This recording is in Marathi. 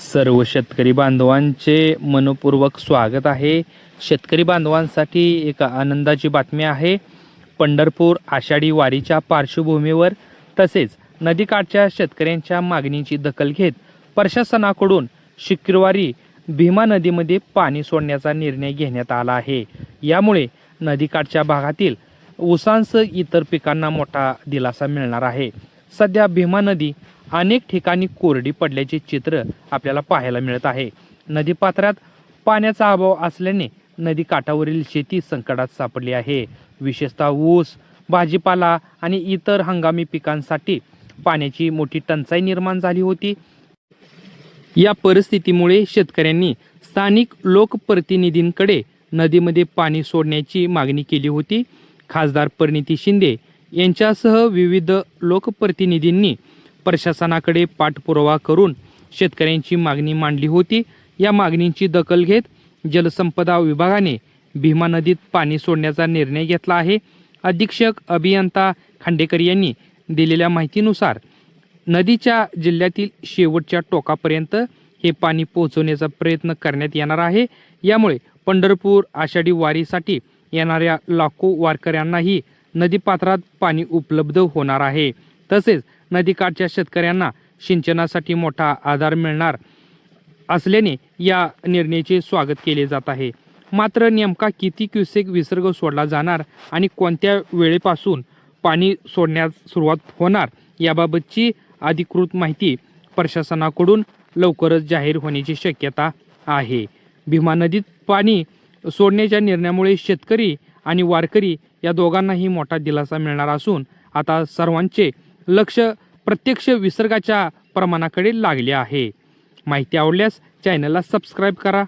सर्व शेतकरी बांधवांचे मनपूर्वक स्वागत आहे। शेतकरी बांधवांसाठी एक आनंदाची बातमी आहे। पंढरपूर आषाढी वारीच्या पार्श्वभूमीवर तसेच नदीकाठच्या शेतकऱ्यांच्या मागणीची दखल घेत प्रशासनाकडून शुक्रवारी भीमा नदीमध्ये पाणी सोडण्याचा निर्णय घेण्यात आला आहे। यामुळे नदीकाठच्या भागातील ऊसांसह इतर पिकांना मोठा दिलासा मिळणार आहे। सध्या भीमा नदी अनेक ठिकाणी कोरडी पडल्याचे चित्र आपल्याला पाहायला मिळत आहे। नदीपात्रात पाण्याचा अभाव असल्याने नदी काठावरील शेती संकटात सापडली आहे। विशेषतः ऊस, भाजीपाला आणि इतर हंगामी पिकांसाठी पाण्याची मोठी टंचाई निर्माण झाली होती। या परिस्थितीमुळे शेतकऱ्यांनी स्थानिक लोकप्रतिनिधींकडे नदीमध्ये पाणी सोडण्याची मागणी केली होती। खासदार परिणिती शिंदे यांच्यासह विविध लोकप्रतिनिधींनी प्रशासनाकडे पाठपुरावा करून शेतकऱ्यांची मागणी मांडली होती। या मागणीची दखल घेत जलसंपदा विभागाने भीमा नदीत पाणी सोडण्याचा निर्णय घेतला आहे। अधीक्षक अभियंता खांडेकर यांनी दिलेल्या माहितीनुसार नदीच्या जिल्ह्यातील शेवटच्या टोकापर्यंत हे पाणी पोहोचवण्याचा प्रयत्न करण्यात येणार आहे। यामुळे पंढरपूर आषाढी वारीसाठी येणाऱ्या लाखो वारकऱ्यांनाही नदीपात्रात पाणी उपलब्ध होणार आहे। तसेच नदीकाठच्या शेतकऱ्यांना सिंचनासाठी मोठा आधार मिळणार असल्याने या निर्णयाचे स्वागत केले जात आहे। मात्र नेमका किती क्युसेक विसर्ग सोडला जाणार आणि कोणत्या वेळेपासून पाणी सोडण्यास सुरुवात होणार याबाबतची अधिकृत माहिती प्रशासनाकडून लवकरच जाहीर होण्याची शक्यता आहे। भीमा नदीत पाणी सोडण्याच्या निर्णयामुळे शेतकरी आणि वारकरी या दोघांनाही मोठा दिलासा मिळणार असून आता सर्वांचे लक्ष प्रत्यक्ष विसर्गाच्या प्रमाणाकडे लागले आहे। माहिती आवडल्यास चॅनलला सबस्क्राईब करा।